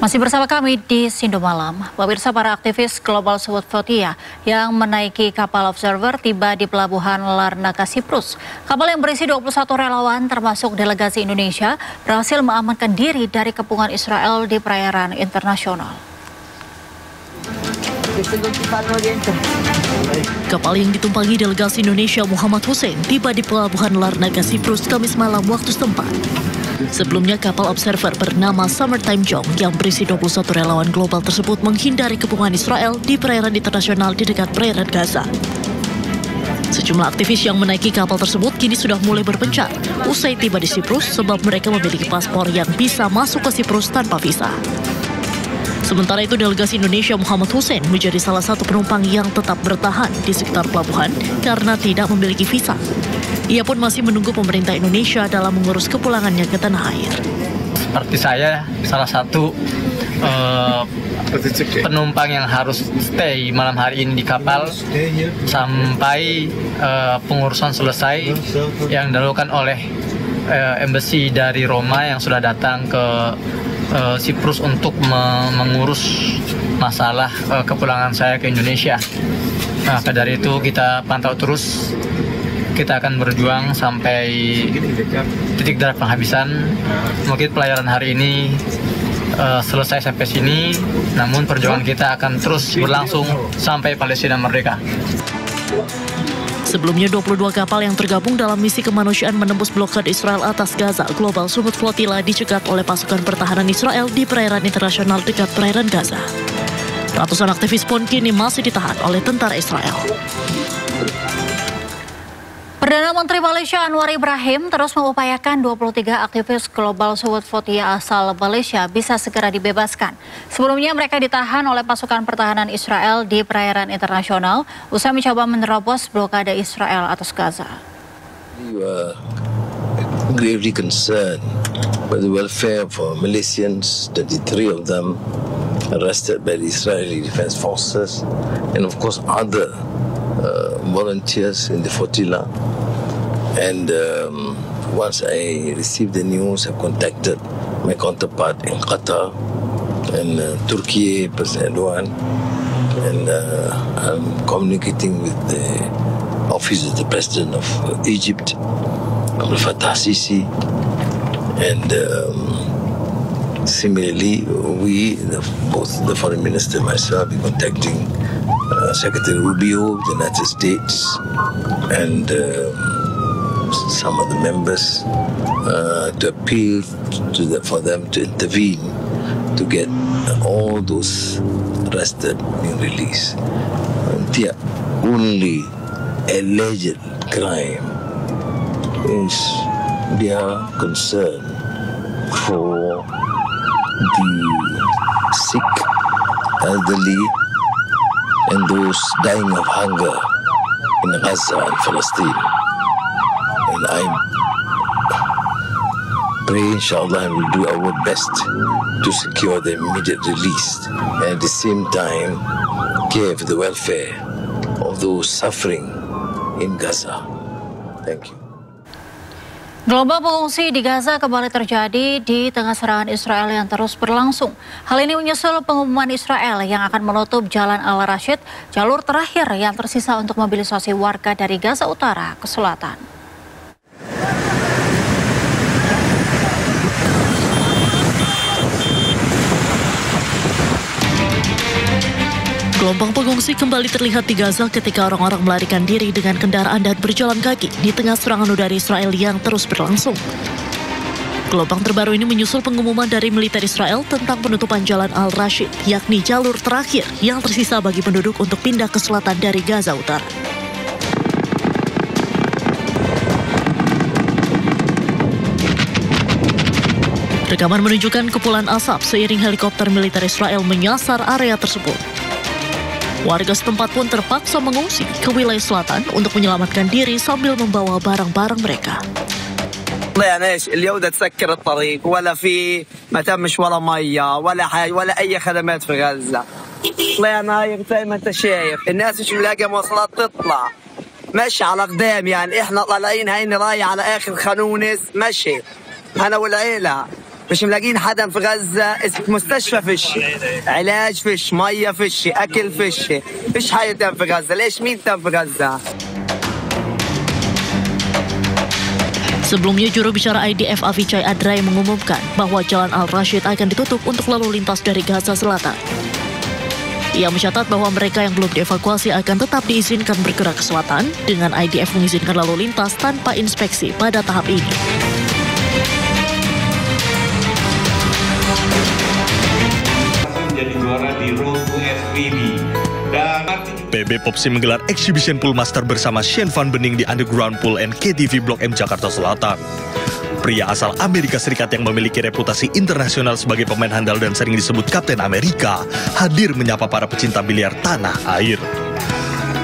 Masih bersama kami di Sindo Malam. Pemirsa, para aktivis Global South Flotia yang menaiki kapal Observer tiba di pelabuhan Larnaca, Siprus. Kapal yang berisi 21 relawan termasuk delegasi Indonesia berhasil mengamankan diri dari kepungan Israel di perairan internasional. Kapal yang ditumpangi delegasi Indonesia Muhammad Hussein tiba di pelabuhan Larnaca, Siprus Kamis malam waktu setempat. Sebelumnya kapal Observer bernama Summertime Jong yang berisi 21 relawan global tersebut menghindari kepungan Israel di perairan internasional di dekat perairan Gaza. Sejumlah aktivis yang menaiki kapal tersebut kini sudah mulai berpencar usai tiba di Siprus sebab mereka memiliki paspor yang bisa masuk ke Siprus tanpa visa. Sementara itu, delegasi Indonesia Muhammad Hussein menjadi salah satu penumpang yang tetap bertahan di sekitar pelabuhan karena tidak memiliki visa. Ia pun masih menunggu pemerintah Indonesia dalam mengurus kepulangannya ke tanah air. Seperti saya, salah satu penumpang yang harus stay malam hari ini di kapal sampai pengurusan selesai yang dilakukan oleh embassy dari Roma yang sudah datang ke Siprus untuk mengurus masalah kepulangan saya ke Indonesia. Nah, dari itu kita pantau terus. Kita akan berjuang sampai titik darah penghabisan. Mungkin pelayaran hari ini selesai sampai sini, namun perjuangan kita akan terus berlangsung sampai Palestina merdeka. Sebelumnya 22 kapal yang tergabung dalam misi kemanusiaan menembus blokade Israel atas Gaza Global South Flotilla dicegat oleh pasukan pertahanan Israel di perairan internasional dekat perairan Gaza. Ratusan aktivis pun kini masih ditahan oleh tentara Israel. Perdana Menteri Malaysia Anwar Ibrahim terus mengupayakan 23 aktivis Global South Flotia asal Malaysia bisa segera dibebaskan. Sebelumnya mereka ditahan oleh pasukan pertahanan Israel di perairan internasional usai mencoba menerobos blokade Israel atas Gaza. We were gravely concerned by the welfare of Malaysians, 23 of them arrested by the Israeli Defense Forces, and of course other volunteers in the flotilla. And once I received the news, I contacted my counterpart in Qatar and Turkey, President Erdogan, and I'm communicating with the office of the President of Egypt, Abdel Fattah Sisi, and similarly, both the Foreign Minister and myself, be contacting Secretary Rubio of the United States and some of the members to appeal for them to intervene to get all those arrested being released. The only alleged crime is their concern for the sick, elderly, and those dying of hunger in Gaza and Palestine. And I pray, inshallah, and we'll do our best to secure the immediate release and at the same time care for the welfare of those suffering in Gaza. Thank you. Gelombang pengungsi di Gaza kembali terjadi di tengah serangan Israel yang terus berlangsung. Hal ini menyusul pengumuman Israel yang akan menutup Jalan Al-Rashid, jalur terakhir yang tersisa untuk mobilisasi warga dari Gaza Utara ke selatan. Gelombang pengungsi kembali terlihat di Gaza ketika orang-orang melarikan diri dengan kendaraan dan berjalan kaki di tengah serangan udara Israel yang terus berlangsung. Gelombang terbaru ini menyusul pengumuman dari militer Israel tentang penutupan Jalan Al-Rashid, yakni jalur terakhir yang tersisa bagi penduduk untuk pindah ke selatan dari Gaza Utara. Rekaman menunjukkan kepulan asap seiring helikopter militer Israel menyasar area tersebut. Warga setempat pun terpaksa mengungsi ke wilayah selatan untuk menyelamatkan diri sambil membawa barang-barang mereka. يعني اليوم تسكر الطريق ولا في ما تمش ولا ميه ولا حاجه ولا اي خدمات في غزه. طلعنا زي ما انت شايف الناس مش ملاقيه مواصلات تطلع مشي على قدام يعني احنا طالعين هيني رايح على اخر خانونس مشي انا والعيله مش ملاقيين حدا في غزة، مستشفى فيش، علاج فيش، مية فيش، أكل فيش حاجة تم في غزة. ليش مين تم في غزة؟ Sebelumnya, juru bicara IDF Avichai Adrai mengumumkan bahwa Jalan Al-Rashid akan ditutup untuk lalu lintas dari Gaza Selatan. Ia mencatat bahwa mereka yang belum dievakuasi akan tetap diizinkan bergerak ke selatan dengan IDF mengizinkan lalu lintas tanpa inspeksi pada tahap ini. Menjadi juara di Road to FVB. PB Popsi menggelar Exhibition Pool Master bersama Shane Van Bening di Underground Pool and KTV Blok M Jakarta Selatan. Pria asal Amerika Serikat yang memiliki reputasi internasional sebagai pemain handal dan sering disebut Kapten Amerika, hadir menyapa para pecinta biliar tanah air.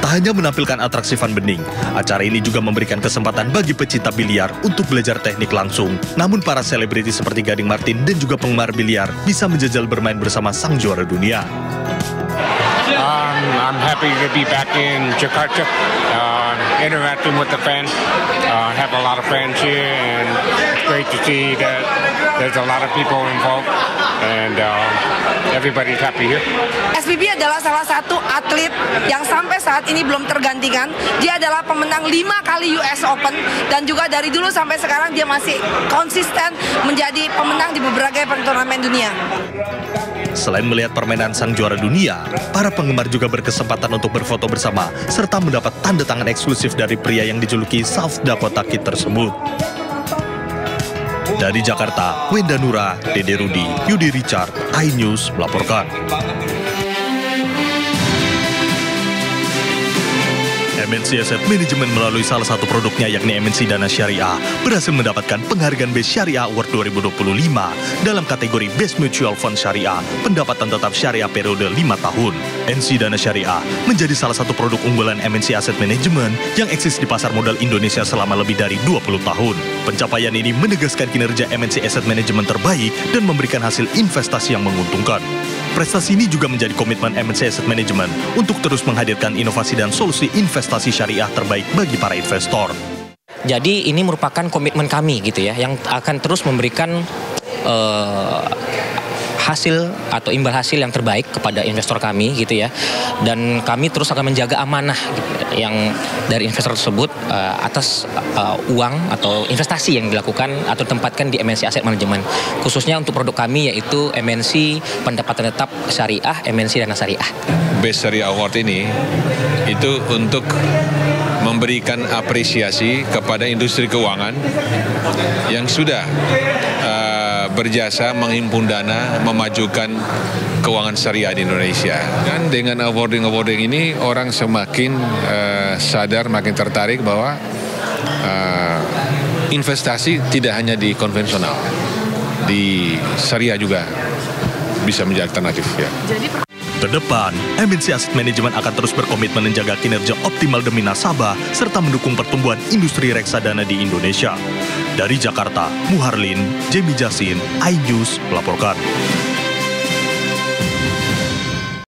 Tak hanya menampilkan atraksi Van Bening, acara ini juga memberikan kesempatan bagi pecinta biliar untuk belajar teknik langsung. Namun para selebriti seperti Gading Martin dan juga penggemar biliar bisa menjajal bermain bersama sang juara dunia. I'm happy to be back in Jakarta, interacting with the fans. Have a lot of fans here, and it's great to see that there's a lot of people involved, and everybody's happy here. SPB adalah salah satu atlet yang sampai saat ini belum tergantikan. Dia adalah pemenang 5 kali US Open, dan juga dari dulu sampai sekarang dia masih konsisten menjadi pemenang di beberapa turnamen dunia. Selain melihat permainan sang juara dunia, para penggemar juga berkesempatan untuk berfoto bersama serta mendapat tanda tangan eksklusif dari pria yang dijuluki South Dakota Kid tersebut. Dari Jakarta, Wenda Nura, Dede Rudi, Yudi Richard, iNews melaporkan. MNC Asset Management melalui salah satu produknya yakni MNC Dana Syariah berhasil mendapatkan penghargaan Best Syariah Award 2025 dalam kategori Best Mutual Fund Syariah pendapatan tetap syariah periode 5 tahun. NC Dana Syariah menjadi salah satu produk unggulan MNC Asset Management yang eksis di pasar modal Indonesia selama lebih dari 20 tahun. Pencapaian ini menegaskan kinerja MNC Asset Management terbaik dan memberikan hasil investasi yang menguntungkan. Prestasi ini juga menjadi komitmen MNC Asset Management untuk terus menghadirkan inovasi dan solusi investasi syariah terbaik bagi para investor. Jadi ini merupakan komitmen kami gitu ya, yang akan terus memberikan hasil atau imbal hasil yang terbaik kepada investor kami gitu ya, dan kami terus akan menjaga amanah gitu, yang dari investor tersebut atas uang atau investasi yang dilakukan atau tempatkan di MNC Asset Management, khususnya untuk produk kami yaitu MNC pendapatan tetap syariah, MNC Dana Syariah. Best Syariah Award ini itu untuk memberikan apresiasi kepada industri keuangan yang sudah berjasa menghimpun dana memajukan keuangan syariah di Indonesia. Dan dengan awarding ini orang semakin sadar, makin tertarik bahwa investasi tidak hanya di konvensional, di syariah juga bisa menjadi alternatif ya. Kedepan, MNC Asset Management akan terus berkomitmen menjaga kinerja optimal demi nasabah serta mendukung pertumbuhan industri reksadana di Indonesia. Dari Jakarta, Muharlin, Jamie Jasin, iNews melaporkan.